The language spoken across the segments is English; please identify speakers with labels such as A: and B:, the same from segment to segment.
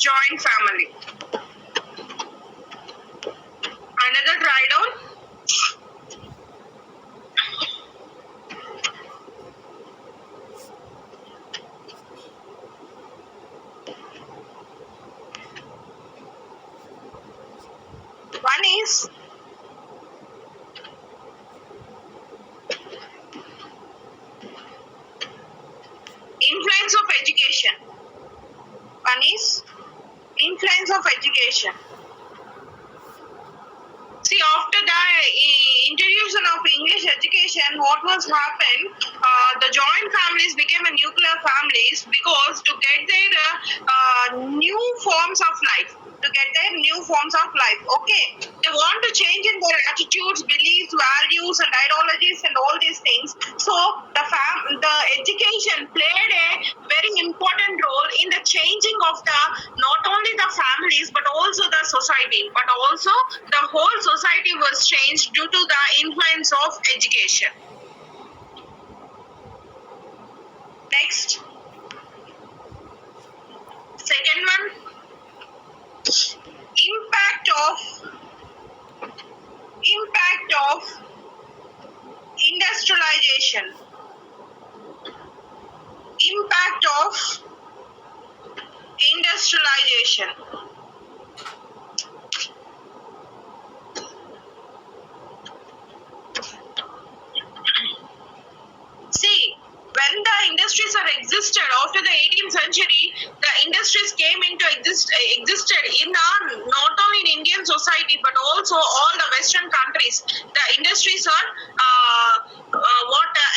A: joint family. Another write down. One is influence of education. One is influence of education. See, after the introduction of English education, what was happened? The joint families became a nuclear families because to get their new forms of life. Okay, they want to change in their attitudes, beliefs, values, and ideologies, and all these things. So the education played a very important role in the changing of the not only the families but also the society, but also the whole society was changed due to the influence of education. Next, second one, impact of industrialization. Impact of industrialization. See, when the industries are existed after the 18th century, the industries came into existed in not only in Indian society but also all the Western countries. The industries are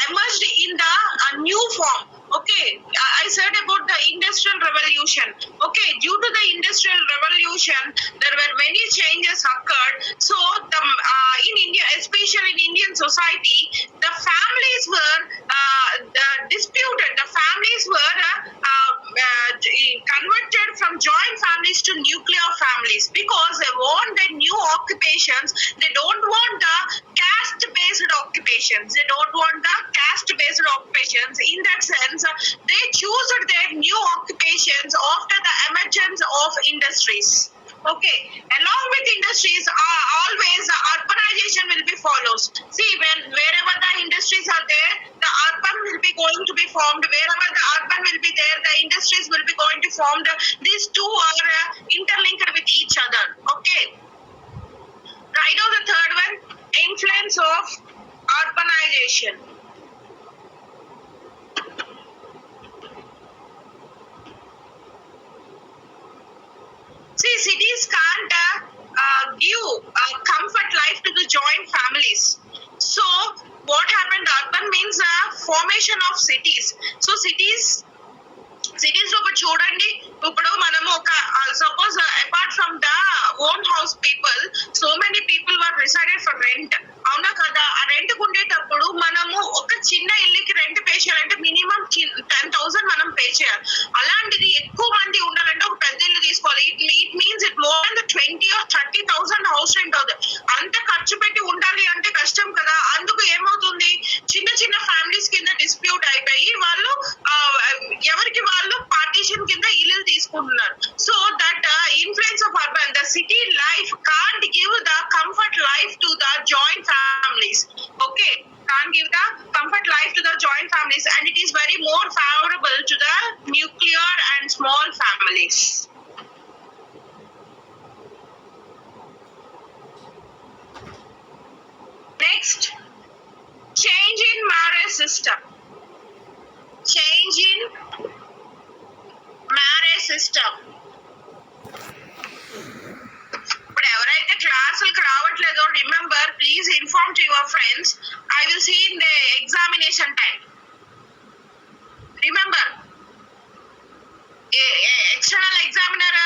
A: emerged in the new form. Okay, I said about the industrial revolution. Okay, due to the industrial revolution, there were many changes occurred. So in India, especially in Indian society, the families were disputed. The families were converted from joint families to nuclear families because they want the new occupations. They don't want the caste-based occupations. In that sense, they choose their new occupations after the emergence of industries. Okay, along with industries, always urbanization will be followed. See, wherever the industries are there, the urban will be going to be formed. Wherever the urban will be there, the industries will be going to form. These two are interlinked with each other. Okay. Right now, the third one, influence of urbanization. See, cities can't give comfort life to the joint families. So, what happened? Urban means formation of cities. So, cities ఒక చూడండి ఇప్పుడు మనము ఒక suppose apart from the own house people so many people were resided for rent అవునా కదా ఆ rent ఉండేటప్పుడు మనము ఒక చిన్న ఇల్లుకి రెంట్ పే చేయాలంటే మినిమం 10,000 మనం పే చేయాలి అలాంటిది ఎక్కువ మంది ఉండాలంటే ఒక పెద్ద ఇల్లు తీసుకోవాలి it means it more than 20 or 30,000 house rent అవుతుంది అంత ఖర్చు పెట్టి ఉండాలి అంటే కష్టం కదా అందుకు ఏమవుతుంది చిన్న చిన్న ఫ్యామిలీస్ కింద డిస్ప్యూట్ అయిపోయి వాళ్ళు ఎవరికి వాళ్ళు పార్టీషన్ కింద ఇల్లు తీసుకుంటున్నారు so that influence of urban the city life can't give the comfort life to the joint families okay can't give the comfort life to the joint families and it is very more favorable to the nuclear and small families. Next, change in marriage system. Change in marriage system. ఇప్పుడు ఎవరైతే క్లాసులకు రావట్లేదో remember please inform to your friends I will see in the examination time remember external examiner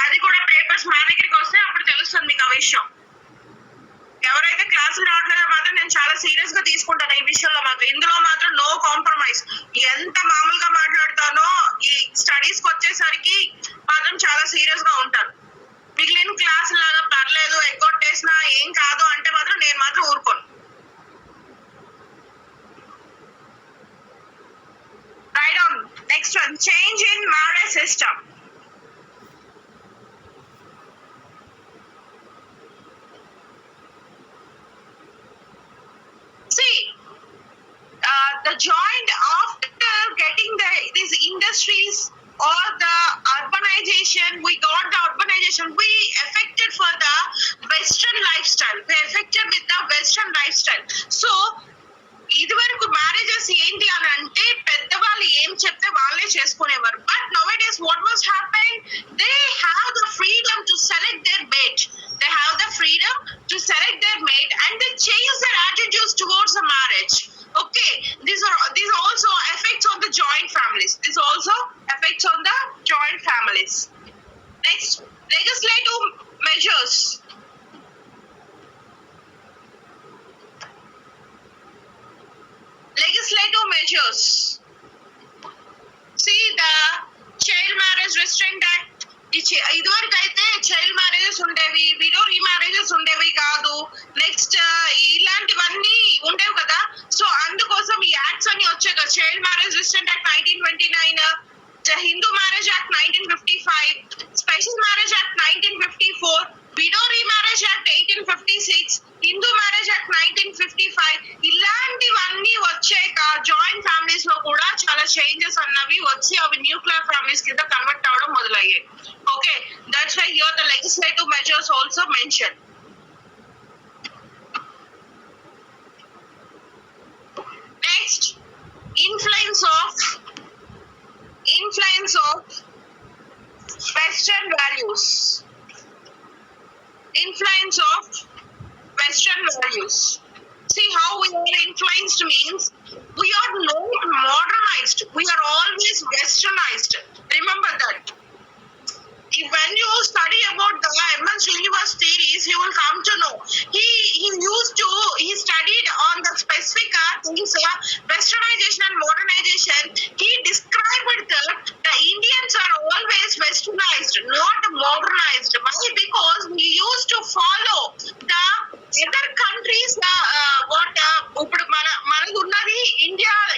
A: అది కూడా papers మా దగ్గరికి వస్తే అప్పుడు తెలుస్తుంది మీకు ఆ విషయం ఎవరైతే క్లాసులు రావట్లేదో మాత్రం నేను చాలా సీరియస్ గా తీసుకుంటాను ఈ విషయంలో మాత్రం ఇందులో మాత్రం నో కాంప్రమైజ్ ఎంత మామూలుగా మాట్లాడతానో ఈ స్టడీస్ కి వచ్చేసరికి మాత్రం చాలా సీరియస్ గా ఉంటాను మిగిలిన క్లాసులు లాగా పర్లేదు ఎగ్గొట్టేసినా ఏం కాదు అంటే మాత్రం నేను మాత్రం ఊరుకోను right on next one change in marriage system joined after getting these industries or the urbanization. We got the urbanization. We affected for the Western lifestyle. We affected with the Western lifestyle. So ఇదివరకు marriages ఏంటి అని అంటే పెద్దవాళ్ళు ఏం చెప్తే వాళ్ళే చేసుకునేవారు. But now it is what was happening, they have the freedom to select their mate. They have the freedom to select their mate and they change their attitudes towards the marriage. Okay, these also affects on the joint families. This also affects on the joint families. Next, legislative measures. Legislative measures. See, the Child Marriage Restraint Act. ఇదివరకు అయితే child marriages ఉండేవి, widow remarriages ఉండేవి కాదు. Next ఇలాంటివన్నీ ఉండేవి కదా. So అందుకోసం ఈ యాక్ట్స్ అన్ని వచ్చాయి కదా. Child marriage restraint act 1929, Hindu marriage act 1955, special marriage act 1954, widow remarriage act 1856, Hindu marriage act 1955. ఇలాంటివన్నీ వచ్చాక జాయింట్ ఫ్యామిలీస్ లో కూడా చాలా చేంజెస్ అన్నవి వచ్చి అవి న్యూక్లియర్ ఫ్యామిలీస్ కింద కన్వర్ట్ అవడం మొదలయ్యాయి. Okay, that's why here the legislative measures also mention. Next, influence of Western values. Influence of Western values. See, how we are influenced means we are not modernized. We are always westernized. Remember that. When you study about the Evans universe theories, you will come to know. He studied on the specific things, westernization and modernization. He described that the Indians are always westernized, not modernized. Why? Because we used to follow the other countries. ఇప్పుడు మనకు ఉన్నది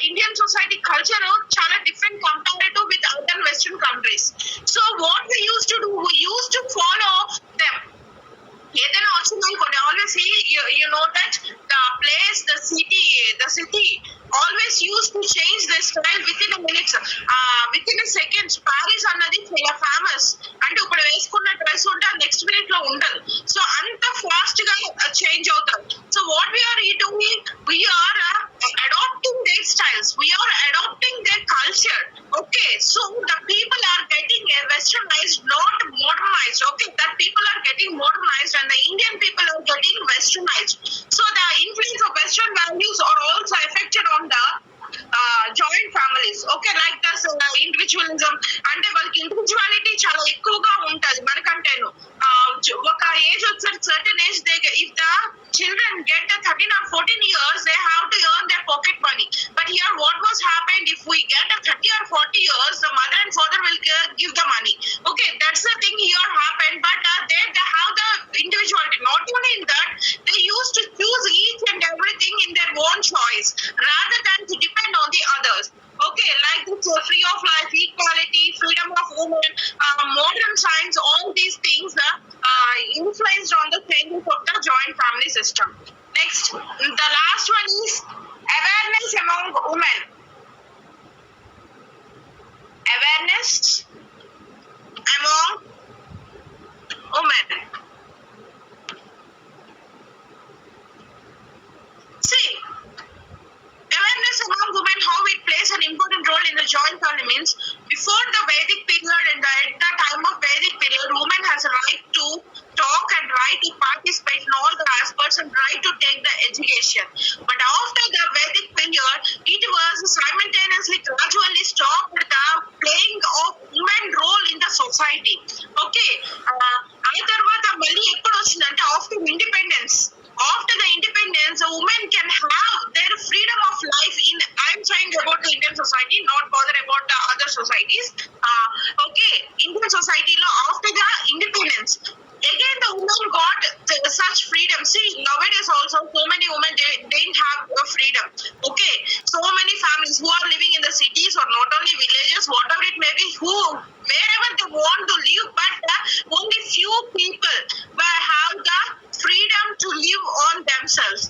A: Indian society culture చాలా different compared with other western countries. So what we used to do, we used to follow them. ఏదైనా వచ్చిందనుకోండి, always you know that the place, the city always used to change their style within a minute, within a seconds. Paris అన్నది చాలా famous. అంటే ఇప్పుడు వేసుకున్న dress ఉంటే next minute లో ఉండదు. సో అంత ఫాస్ట్ గా చేంజ్ అవుతారు. So what we are doing, we are adapting their styles, we are adapting their culture. Okay, so the people are getting westernized, not modernized. Okay, that people are getting modernized and the Indian people are getting westernized. So the influence of Western values are also affected on the joint families. Okay, like this individualism, అంటే వాళ్ళకి individuality చాలా ఎక్కువగా ఉంటది మనకంటేను. ఒక age వచ్చేసరికి certain age if the children get 13 or 14 years, they have to earn their pocket money. But here what was happened, if we get a 30 or 40 years, the mother and father will give the money. Okay, that's the thing here happened. But they have the individuality. Not only in that, they used to choose each and everything in their own choice rather than to depend on the others. Okay, like this free of life, equality, freedom of women, modern science, all these things influenced on the changes of the joint family system. Next, the last one is awareness among women. Awareness among women. See, awareness among women, how it plays an important role in the joint family means, before the Vedic period and at the time of Vedic period, women has a right to talk and right to participate in all the aspects and right to take the education. But after the Vedic period, it was simultaneously gradually stopped the playing of women role in the society. Okay, ఆ తర్వాత మళ్ళీ ఎప్పుడు వచ్చిందంటే after independence. After the independence, a woman can have their freedom of life in, I am saying about the Indian society, not bother about the other societies. Okay, Indian society law after the independence, again the women got such freedom. See, nowadays also so many women they didn't have freedom. Okay, so many families who are living in the cities or not only villages, whatever it may be, who wherever they want to live, but only few people will have the freedom to live on themselves.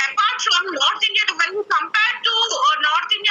A: Apart from North India, when you compare to North India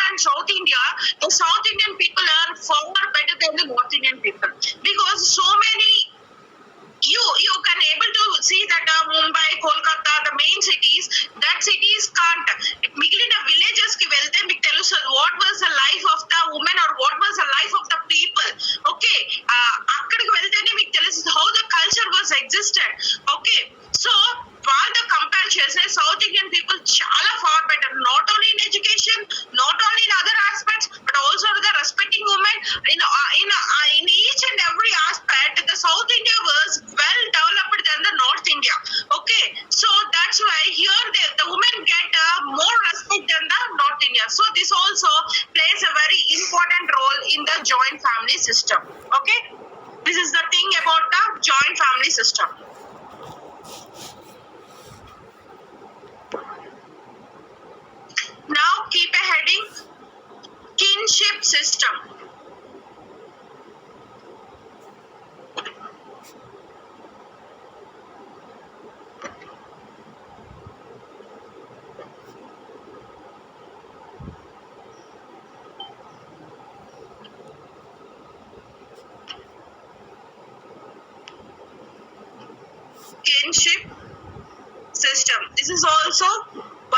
A: system. This is also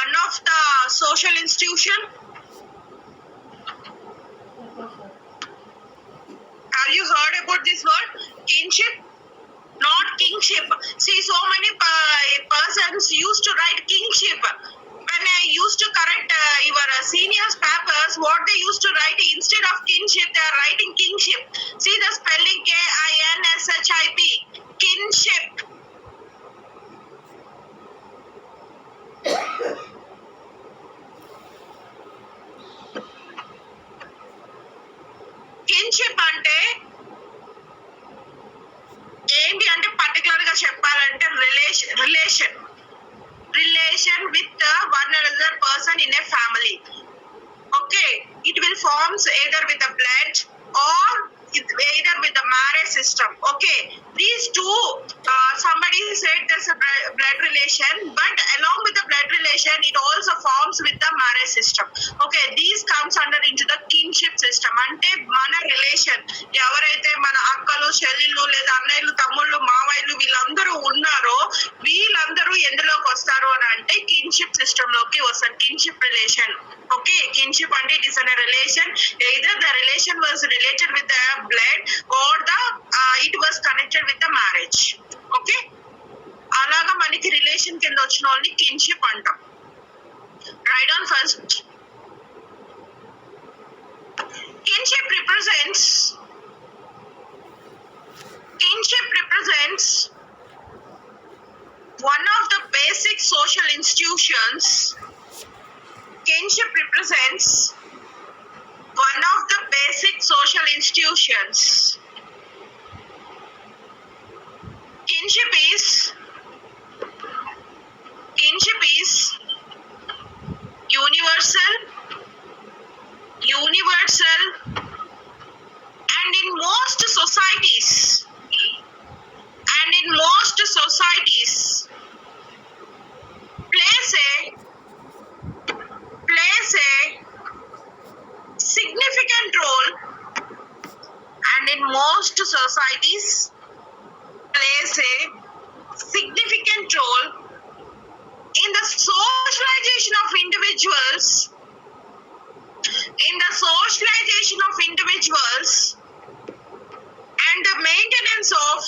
A: one of the social institution. Have you heard about this word? Kinship? Not kingship. See, so many persons used to write kingship. When I used to correct your seniors' papers, what they used to write instead of kinship, they are writing kingship. See the spelling KINSHIP. Kinship. Kinship అంటే ఏంటి అంటే particular గా చెప్పాలంటే relation with one another person in a family. Okay, it will forms either with the blood or either with the marriage system. Okay, these two, somebody said there's a blood relation, but along with the blood relation it also forms with the marriage system. Okay, these comes under into the kinship system. అంటే మన relation ఎవరైతే మన అక్కలు చెల్లెళ్ళు లేదా అన్నయ్యలు తమ్ముళ్ళు మావయ్యలు వీళ్ళందరూ ఉన్నారో వీళ్ళందరూ ఎందులోకి వస్తారు అని అంటే కిన్షిప్ సిస్టమ్ లోకి వస్తారు. Kinship relation. ఓకే, కిన్షిప్ అంటే it is an relation, either the relation was related with the blood or the it was connected with the marriage. Okay, అలాగా మనకి రిలేషన్ కింద వచ్చిన వాళ్ళని కిన్షిప్ అంటాం. Right on first. Kinship represents one of the basic social institutions. Kinship represents one of the basic social institutions. Kinship is universal, and in most societies plays a significant role, and in most societies plays a significant role in the socialization of individuals, and the maintenance of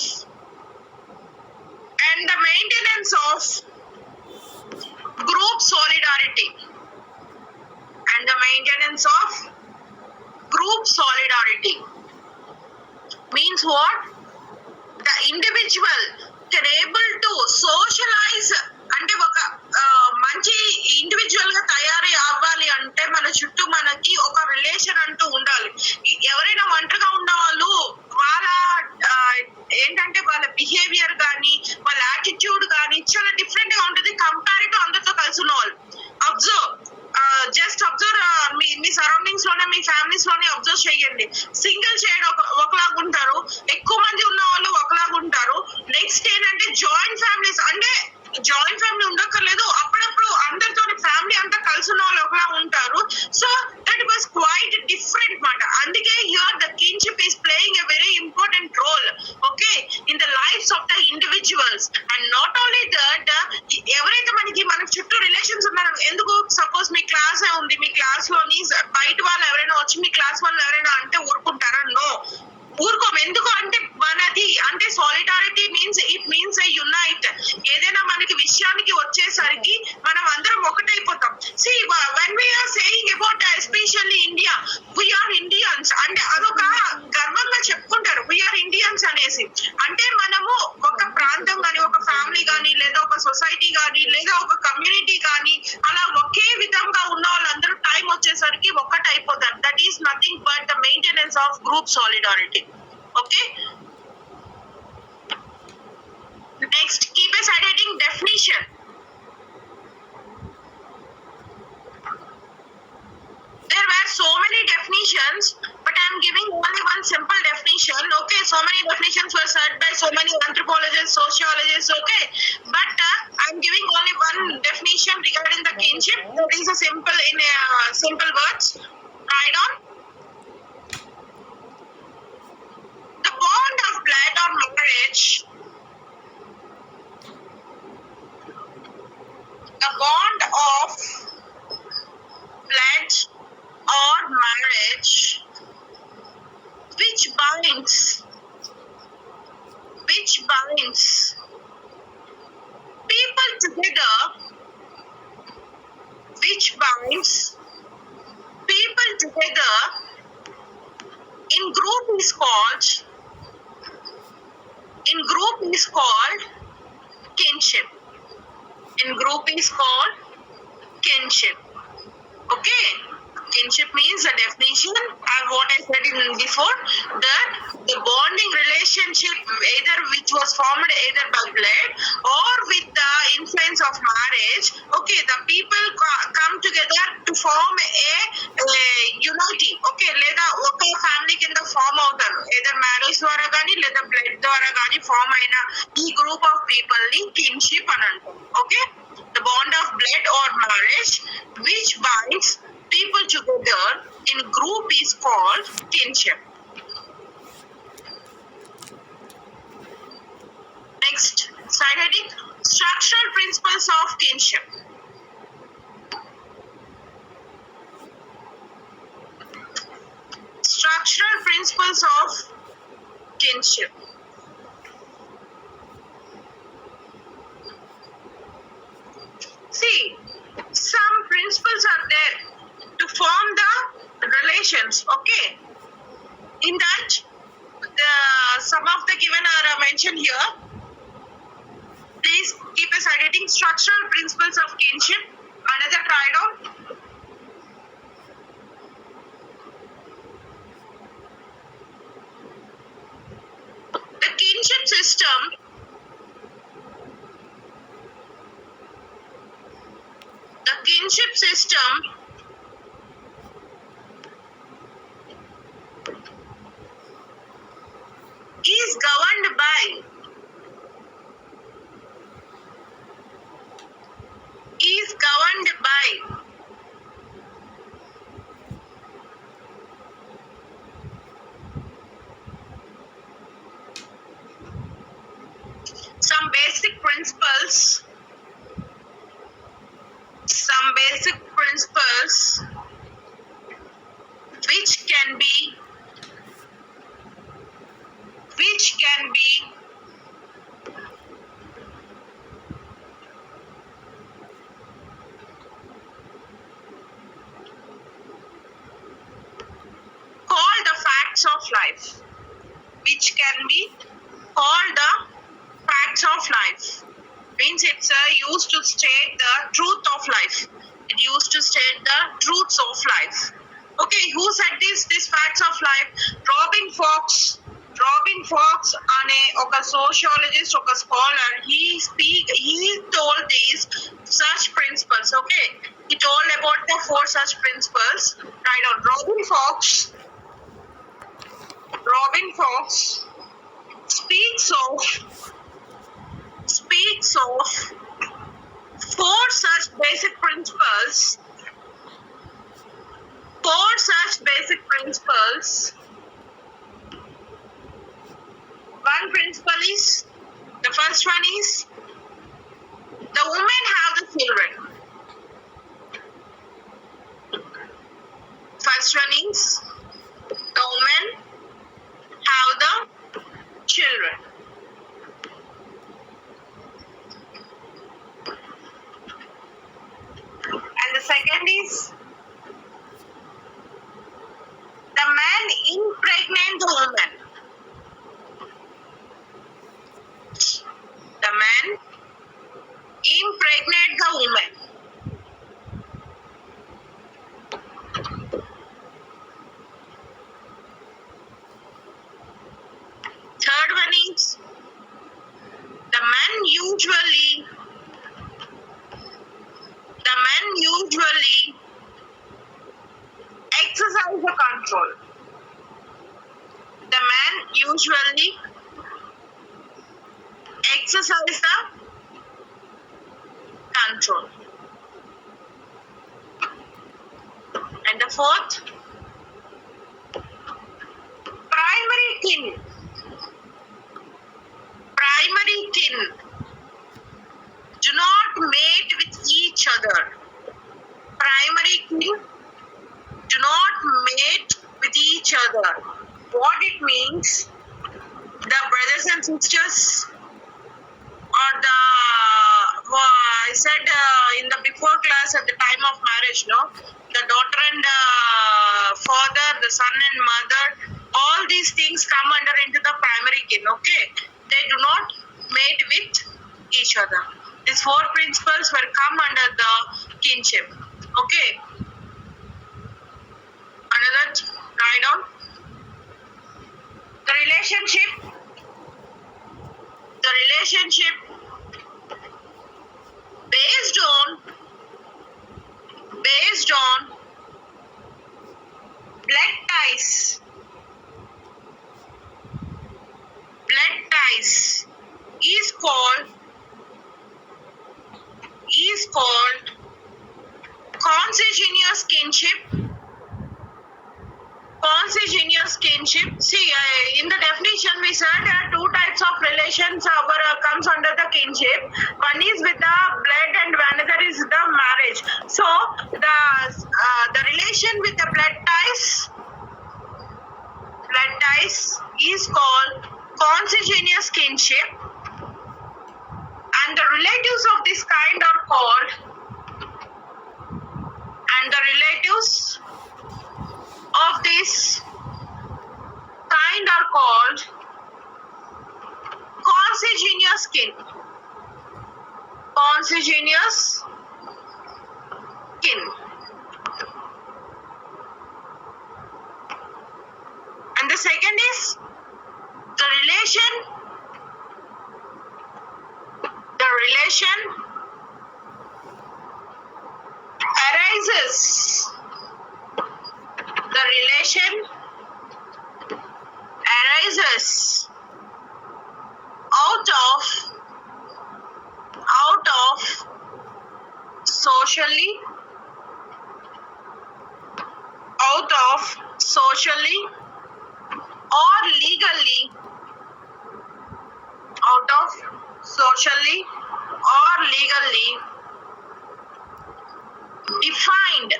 A: group solidarity. Means what? The individual can able to socialize. అంటే ఒక మంచి individual గా తయారీ అవ్వాలి అంటే మన చుట్టూ మనకి ఒక రిలేషన్ అంటూ ఉండాలి. ఎవరైనా ఒంటరిగా ఉన్న వాళ్ళు వాళ్ళ ఏంటంటే వాళ్ళ బిహేవియర్ కానీ వాళ్ళ యాటిట్యూడ్ కానీ చాలా డిఫరెంట్ గా ఉంటుంది కంపేర్ టు అందరితో కలిసి ఉన్న వాళ్ళు. జస్ట్ అబ్జర్వ్ మీ సరౌండింగ్స్ లోనే మీ ఫ్యామిలీస్ లోనే అబ్జర్వ్ చేయండి. సింగిల్ చైల్డ్ ఒకలాగా ఉంటారు, ఎక్కువ మంది ఉన్న వాళ్ళు ఒకలాగా ఉంటారు. నెక్స్ట్ ఏంటంటే జాయింట్ ఫ్యామిలీస్, అంటే జాయింట్ ఫ్యామిలీ ఉండక్కర్లేదు, అప్పుడప్పుడు అందరితో ఫ్యామిలీ అంతా కలిసి ఉన్న వాళ్ళు ఒకలా ఉంటారు. So that was quite different మాట. అందుకే here the kinship is playing a very important role, okay, in the lives of the individuals. And not only that, ఎవరైతే మనకి చుట్టూ రిలేషన్స్ ఉన్నారు, ఎందుకు సపోజ్ మీ క్లాస్ ఉంది, మీ క్లాస్ లోని బయట వాళ్ళు ఎవరైనా వచ్చి మీ క్లాస్ వాళ్ళు ఎవరైనా అంటే ఊరుకుంటారా? నో, ఊరుకోం. ఎందుకు అంటే మనది అంటే సాలిడారిటీ మీన్స్ యునైట్. ఏదైనా మనకి విషయానికి వచ్చేసరికి మనం అందరం ఒకటైపోతాం. See when we are saying about especially India, we are Indians అంటే అదొక గర్వంగా చెప్పుకుంటారు వీఆర్ ఇండియన్స్ అనేసి. అంటే మనము ఒక ప్రాంతం కానీ ఒక ఫ్యామిలీ కానీ లేదా ఒక సొసైటీ కానీ లేదా ఒక కమ్యూనిటీ కానీ అలా ఒకే విధంగా ఉన్న వాళ్ళందరూ టైం వచ్చేసరికి ఒక్కటైపోతారు. That is nothing but the maintenance of group solidarity. Okay, next, keep a side heading definition. There were so many definitions, but I am giving only one simple definition. Okay, so many definitions were said by so many anthropologists, sociologists. Okay, but I am giving only one definition regarding the kinship. That is a simple in simple words. Write on. Bond of blood or marriage a bond of blood or marriage which binds people together, which binds people together in group is called kinship. In group is called kinship. Okay, kinship means the definition and what I said in before, that the bonding relationship either which was formed either by blood or with the influence of marriage. Okay, the people come together to form a unity. Okay, లేదా ఒక family కింద form అవుతారు, either marriage ద్వారా కానీ లేదా blood ద్వారా కానీ form అయిన ఈ గ్రూప్ ఆఫ్ పీపుల్ ని కిన్షిప్ అని అంటాం. Okay, the bond of blood or marriage which binds people together in group is called kinship. Next, side heading, structural principles of kinship. Structural principles of kinship. See, some principles are there to form the relations. Okay, in that some of the given are mentioned here. Please keep a side heading, structural principles of kinship. Another try down. The kinship system is governed by some basic principles which can be called the facts of life. Which can be called the facts of life. Means it's used to state the truth of life. It used to state the truths of life. Okay, who said these facts of life? Robin Fox అనే ఒక sociologist, ఒక scholar, he told these such principles. Okay, he told about the 4 such principles. Write down. Robin Fox speaks of 4 such basic principles. One principle is, the first one is, the women have the children. First one is, the women have the children. And the second is, the man impregnate the woman. The man impregnate the woman. Third one is, the man usually exercise the control. The man usually exercise the control. And the fourth, primary kin do not mate with each means the brothers and sisters, or the I said in the before class at the time of marriage, no, the daughter and father, the son and mother, all these things come under into the primary kin. Okay, they do not mate with each other. These four principles will come under the kinship. Okay, another write down the relationship based on blood ties is called consanguineous kinship. See, in the definition we said there are two types of relations comes under the kinship. One is with the blood and another is the marriage. So the relation with the blood ties is called consanguineous kinship, and the relatives of this kind are called consanguineous kin. And the second is the relation arises out of socially or legally defined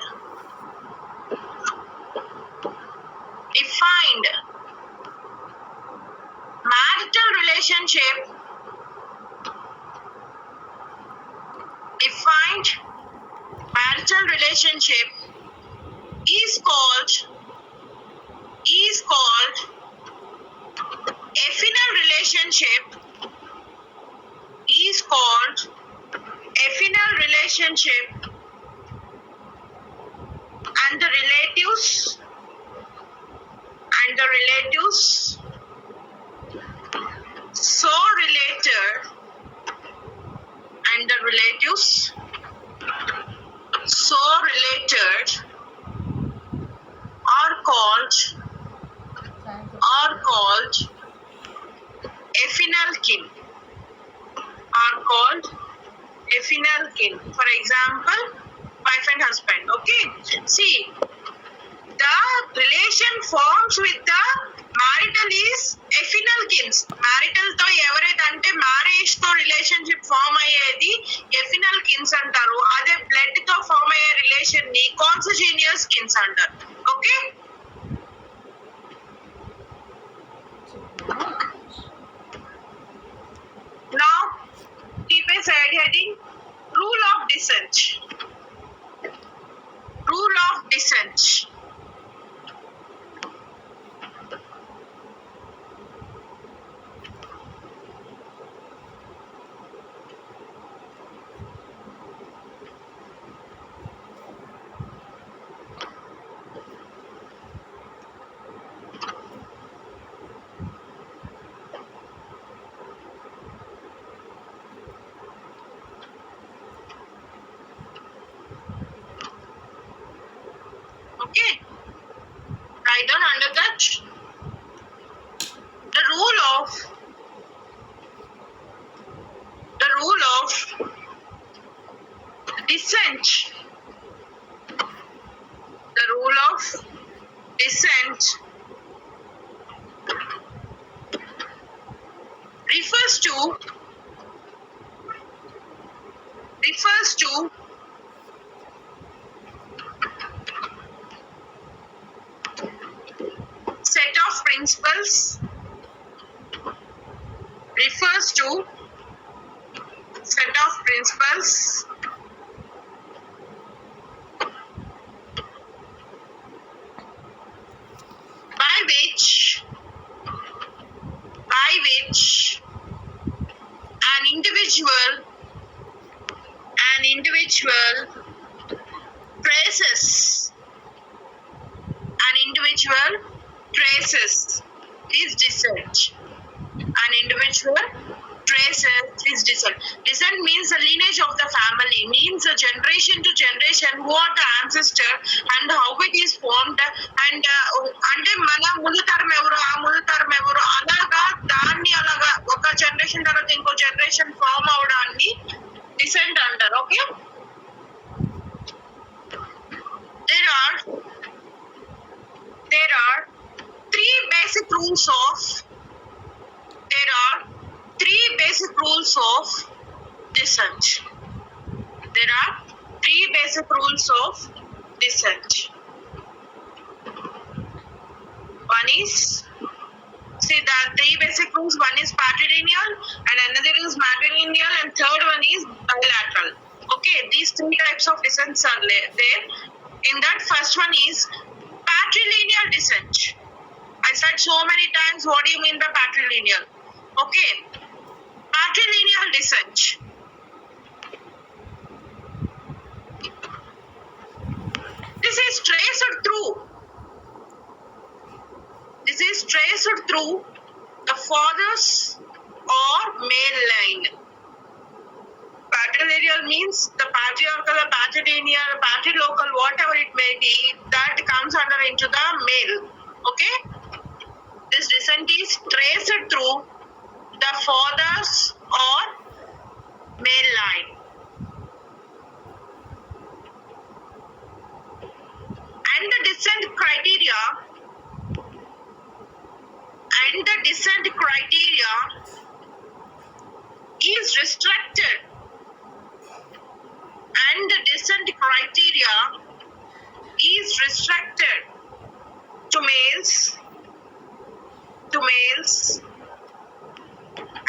A: marital relationship is called affinal relationship, and the relatives so related are called affinal kin. For example, wife and husband. Okay, see, the relation forms with the marital is affinal kins. Marital తో ఎవరైతే అంటే marriage తో relationship form అయ్యేది ఎఫినల్ kins అంటారు. అదే blood తో form అయ్యే relation ని కాన్సంగ్యూనియస్ కిన్స్ అంటారు. Okay, now keep a side heading rule of descent. Okay, write down under that the rule of descent. The rule of descent refers to set of principles to set of principles by which an individual traces his descent. An individual traces his descent. Descent means the lineage of the family, means the generation to generation who are the ancestor and how it is formed, and అంటే మన ముందు తరం ఎవరు ఆ ముందు తరం ఎవరు అలాగా దాన్ని అలాగా ఒక జనరేషన్ తర్వాత ఇంకో జనరేషన్ ఫామ్ అవడాన్ని డిసెంట్ అంటారు. Okay, there are three basic rules of descent. There are three basic rules of descent. One is, see the three basic rules, one is patrilineal and another is matrilineal and third one is bilateral. Okay, these three types of descents are there. In that, first one is patrilineal descent. I said so many times, what do you mean by patrilineal? Okay, patrilineal descent. This is traced through the father's or male line. Patrilineal means the patriarchal, patrilineal, patrilocal, whatever it may be, that comes under into the male. Okay, this descent is traced through the father's or male line. And the descent criteria is restricted. And the descent criteria is restricted to males,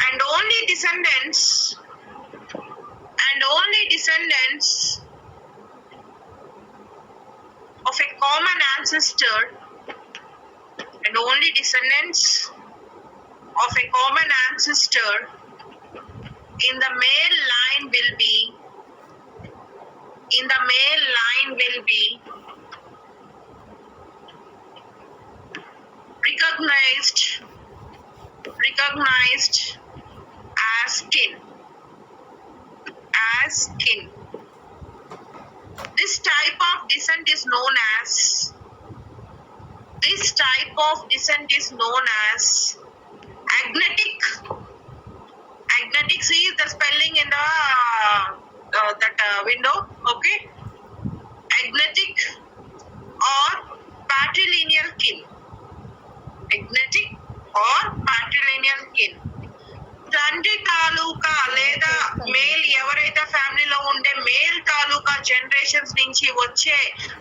A: and only descendants of a common ancestor, in the male line will be recognized as kin. This type of descent is known as agnatic. Agnatic, see the spelling in the window. Okay, agnatic or patrilineal kin. తండ్రి తాలూకా లేదా male ఎవరైతే ఫ్యామిలీలో ఉండే male తాలూకా generations నుంచి వచ్చే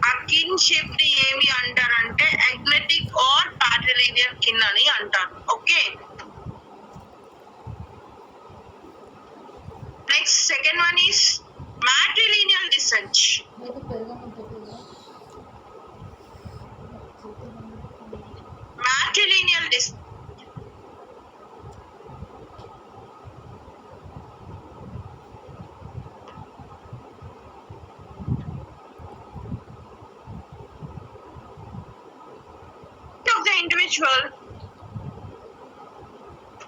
A: ఆ kinship ని ఏమి అంటారంటే అగ్నెటిక్ ఆర్ పాట్రిలినియల్ కిన్ అని అంటారు. Okay, next second one is matrilineal descent. Matrilineal descent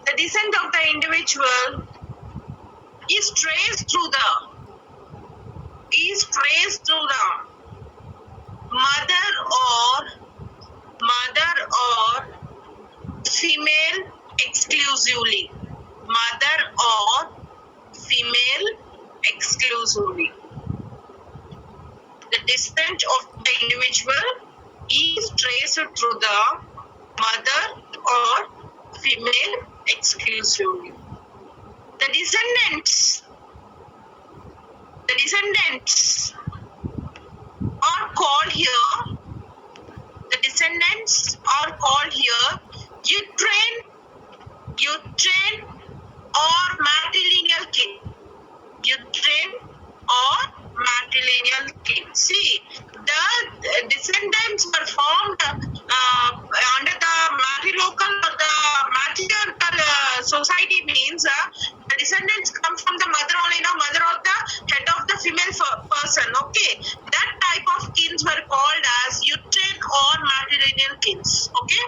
A: the descent of the individual is traced through the mother or female exclusively. The descent of the individual is traced through the mother or female exclusively. The descendants are called here uterine or matrilineal kin. Uterine or matrilineal kin. See, the descendants were formed under the matrilocal or the matriarchal society means the descendants come from the mother only, mother of the head of the female person. Okay, that type of kins were called as uterine or matrilineal kins. Okay,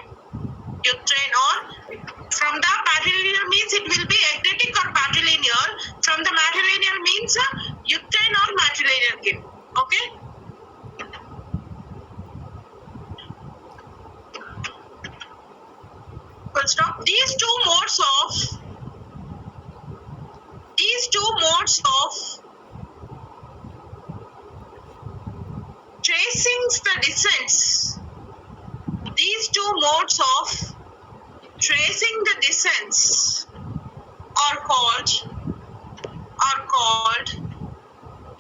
A: uterine or from the patrilineal means it will be ecdytic or patrilineal. From the matrilineal means uterine or matrilineal kin. Okay. Full stop. These two modes of tracing the descents. These two modes of tracing the descents are called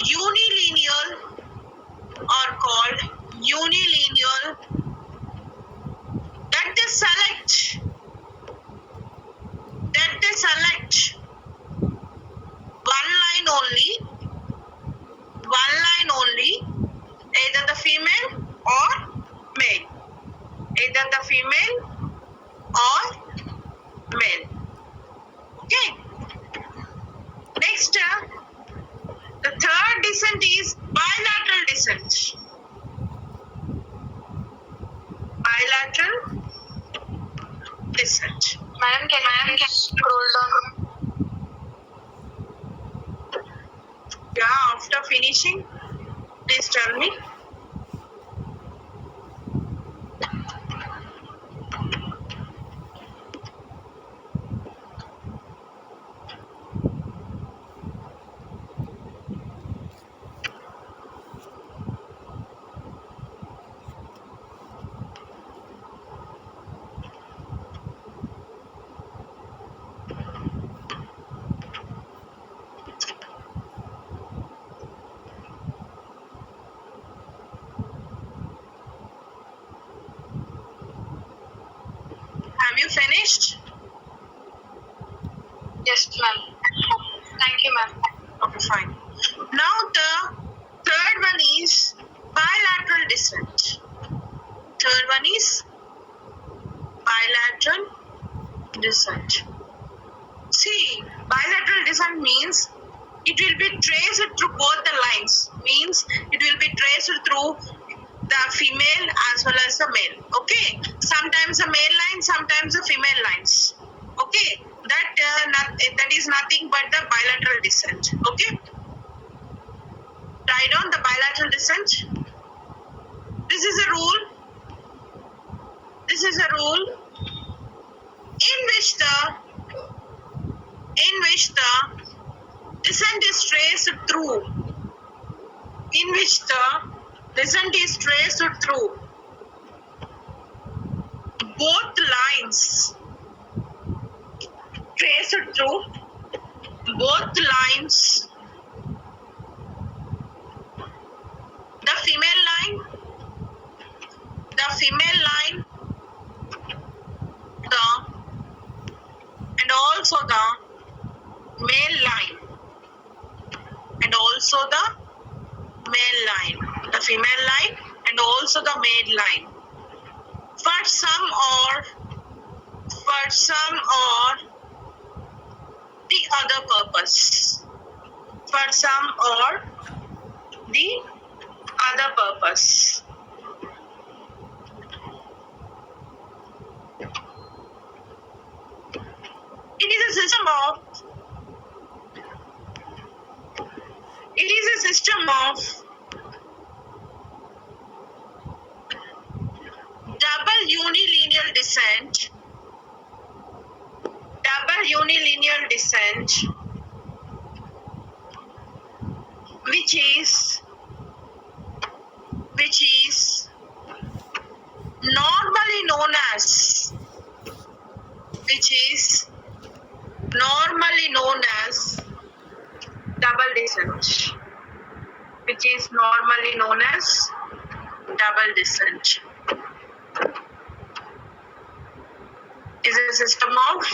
A: unilineal that they select one line only, either the female or male, okay. Next, the third descent is bilateral descent.
B: Madam, can you scroll down?
A: Yeah, after finishing, please tell me. Have you finished?
B: Yes, ma'am. Thank you, ma'am.
A: Okay, fine. Now the third one is bilateral descent. See, bilateral descent means it will be traced through both the lines. Means it will be traced through the female as well as the male. Okay. Sometimes the male line, sometimes the female lines. Okay. That is nothing but the bilateral descent. Okay. Write down the bilateral descent. This is a rule in which the descent is traced through. Both lines. The female line, and also the male line, the female line and also the male line. For some or the other purpose. It is a system of double unilinear descent, which is normally known as double descent. Is a system of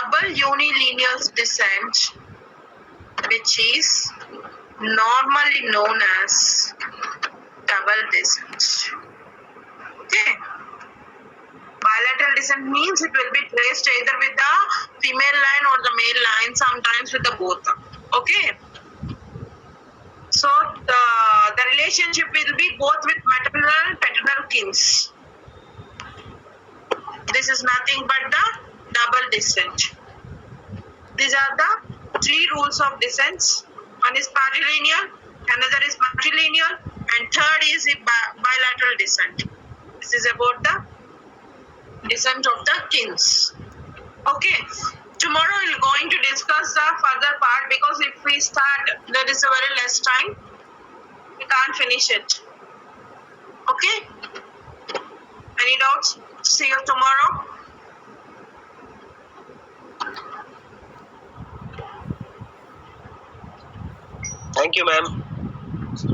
A: double unilinear descent, which is normally known as double descent. Okay. Bilateral descent means it will be traced either with the female line or the male line, sometimes with the both. Okay. So the relationship will be both with maternal and paternal kins. This is nothing but the double descent. These are the three rules of descent. One is patrilineal, another is matrilineal, and third is the bilateral descent. This is about the descent of the kins. Okay. Tomorrow we're going to discuss the further part, because if we start, there is a very less time. We can't finish it. Okay? Any doubts? See you tomorrow.
C: Thank you, ma'am.